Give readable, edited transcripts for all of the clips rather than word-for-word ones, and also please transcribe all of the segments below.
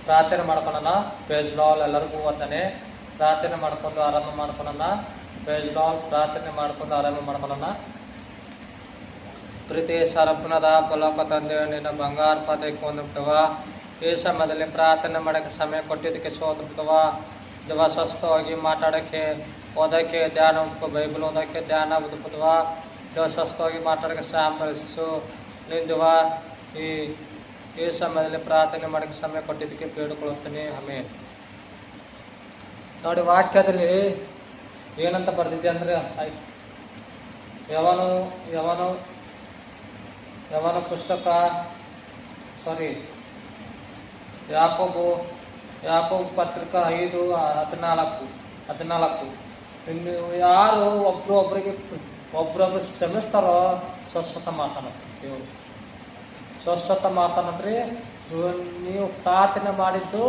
ಪ್ರಾರ್ಥನೆ ಮಾಡ್ಕೊಳ್ಳೋಣ. Praise lord. ಎಲ್ಲರಿಗೂ ವಂದನೆ. ಪ್ರಾರ್ಥನೆ ಮಾಡ್ಕೊಂಡು ಆರಂಭ ಮಾಡ್ಕೊಳ್ಳೋಣ. Praise lord. ಪ್ರಾರ್ಥನೆ ಮಾಡ್ಕೊಂಡು ಆರಂಭ ಮಾಡ್ಕೊಳ್ಳೋಣ. ಪ್ರೀತಿ ಸರಪನದ ಪಲಕ ತಂದೆ, ನಿನ್ನ ಬಂಗಾರ ಪದಕ್ಕೆ ಹೊಂದ್ಬಿಟ್ಟವ. ಈ ಸಮಯದಲ್ಲಿ ಪ್ರಾರ್ಥನೆ ಮಾಡೋಕ್ಕೆ ಸಮಯ ಕೊಟ್ಟಿದ್ದಕ್ಕೆ ಸೋತ್ಬಿಟ್ಟವ. ದಿವ ಸ್ವಸ್ಥವಾಗಿ ಮಾತಾಡೋಕ್ಕೆ, ಓದೋಕ್ಕೆ, ಧ್ಯಾನ ಓದ್ಕೊ, ಬೈಬಲ್ ಓದೋಕ್ಕೆ, ಧ್ಯಾನ ಓದ್ಬಿಟ್ಟವ. ದಿವ ಸ್ವಸ್ಥವಾಗಿ ಮಾತಾಡೋಕ್ಕೆ ಸಾಂಪರಿಸು ನಿಂದುವ. ಈ ಸಮಯದಲ್ಲಿ ಪ್ರಾರ್ಥನೆ ಮಾಡೋಕ್ಕೆ ಸಮಯ ಕೊಟ್ಟಿದ್ದಕ್ಕೆ ಬೇಡಿಕೊಳ್ಳುತ್ತೇನೆ. ಆಮೆನ್. ನೋಡಿ, ವಾಕ್ಯದಲ್ಲಿ ಏನಂತ ಬರೆದಿದೆ ಅಂದರೆ, ಯವನ ಪುಸ್ತಕ ಯಾಕೋಬು ಪತ್ರಿಕೆ 5:14. ಇನ್ನು ಯಾರು ಒಬ್ರೊಬ್ರು ಶ್ರಮಿಸ್ತಾರೋ ಸ್ವಸ್ಥತ ಮಾಡ್ತಾನಂತ ದೇವರು. ಸ್ವಸ್ಥತ ಮಾಡ್ತಾನಂತ್ರಿ. ನೀವು ಪ್ರಾರ್ಥನೆ ಮಾಡಿದ್ದು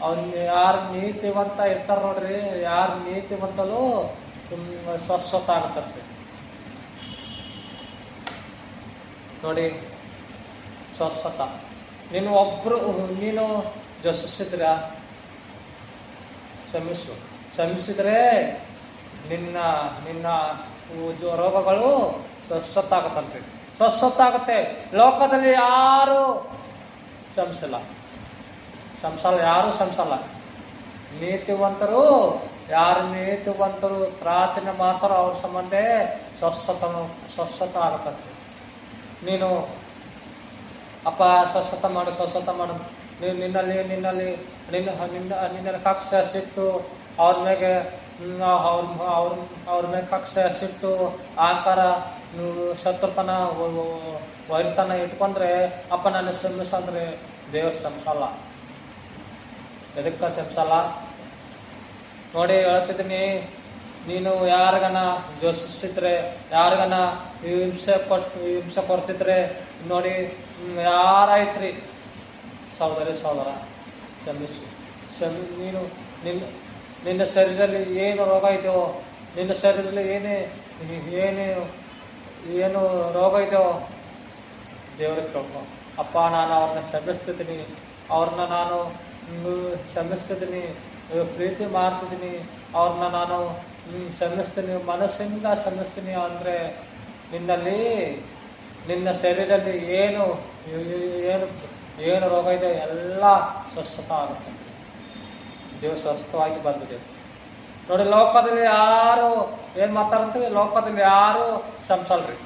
ಅವ್ನು ಯಾರು ನೀತಿವಂತ ಇರ್ತಾರೆ ನೋಡ್ರಿ, ಯಾರು ನೀತಿವಂತಲು ಸ್ವಸ್ಥತ ಆಗುತ್ತಂತ್ರಿ. ನೋಡಿ, ಸ್ವಸ್ಥತ. ನೀನು ಜಸಿಸಿದ್ರ ಶ್ರಮಿಸಿದ್ರೆ ನಿನ್ನ ರೋಗಗಳು ಸ್ವಸ್ಥತ ಆಗುತ್ತಂತ್ರಿ. ಸ್ವಸ್ಥತ ಆಗುತ್ತೆ. ಲೋಕದಲ್ಲಿ ಯಾರು ಶ್ರಮಿಸಲ್ಲ. ಯಾರು ಶ್ರಮಿಸಲ್ಲ. ನೀತಿವಂತರು ಪ್ರಾರ್ಥನೆ ಮಾಡ್ತಾರೋ ಅವ್ರ ಸಂಬಂಧ ಸ್ವಸ್ಥತ ಆಗುತ್ತಂತ್ರಿ. ನೀನು ಅಪ್ಪ ಸ್ವಸ್ಥತ ಮಾಡು ನಿನ್ನಲ್ಲಿ ಕಕ್ಷ ಸಿಟ್ಟು, ಅವ್ರ ಮೇಲೆ ಕಕ್ಷ ಸಿಟ್ಟು, ಆಕಾರ, ಶತ್ರುತನ, ವೈರಿತನ ಇಟ್ಕೊಂಡ್ರೆ ಅಪ್ಪ ನಾನು ಶ್ರಮಿಸಂದ್ರೆ ದೇವ್ರು ಶ್ರಮಿಸಲ್ಲ. ಎದಕ್ಕೆ ಶ್ರಮಿಸಲ್ಲ ನೋಡಿ ಹೇಳ್ತಿದ್ದೀನಿ. ನೀನು ಯಾರಿಗನ ಜೋಷಿಸಿದ್ರೆ, ಯಾರಿಗನ ಹಿಂಸೆ ಕೊಡ್ತಿದ್ರೆ ನೋಡಿ, ಯಾರಾಯ್ತ್ರಿ ಸಹೋದರ ಕ್ಷಮಿಸು. ನೀನು ನಿನ್ನ ಶರೀರದಲ್ಲಿ ಏನು ರೋಗ ಇದೆಯೋ, ನಿನ್ನ ಶರೀರದಲ್ಲಿ ಏನು ರೋಗ ಇದೆಯೋ ದೇವ್ರಿಗೆ ಕೇಳ್ಕೊ. ಅಪ್ಪ ನಾನು ಅವ್ರನ್ನ ಕ್ಷಮಿಸ್ತಿದ್ದೀನಿ, ಪ್ರೀತಿ ಮಾಡ್ತಿದ್ದೀನಿ, ಅವ್ರನ್ನ ನಾನು ಕ್ಷಮಿಸ್ತೀನಿ, ಮನಸ್ಸಿಂದ ಕ್ಷಮಿಸ್ತೀನಿ ಅಂದರೆ ನಿನ್ನ ಶರೀರದಲ್ಲಿ ಏನು ರೋಗ ಇದೆ ಎಲ್ಲ ಸ್ವಸ್ಥತ ಆಗುತ್ತೆ. ದೇವ್ರು ಸ್ವಸ್ಥವಾಗಿ ಬಂದಿದೆ ನೋಡಿ. ಲೋಕದಲ್ಲಿ ಯಾರು ಏನು ಮಾತಾಡ್ತೀವಿ, ಲೋಕದಲ್ಲಿ ಯಾರು ಕ್ಷಮಿಸಲ್ರಿ.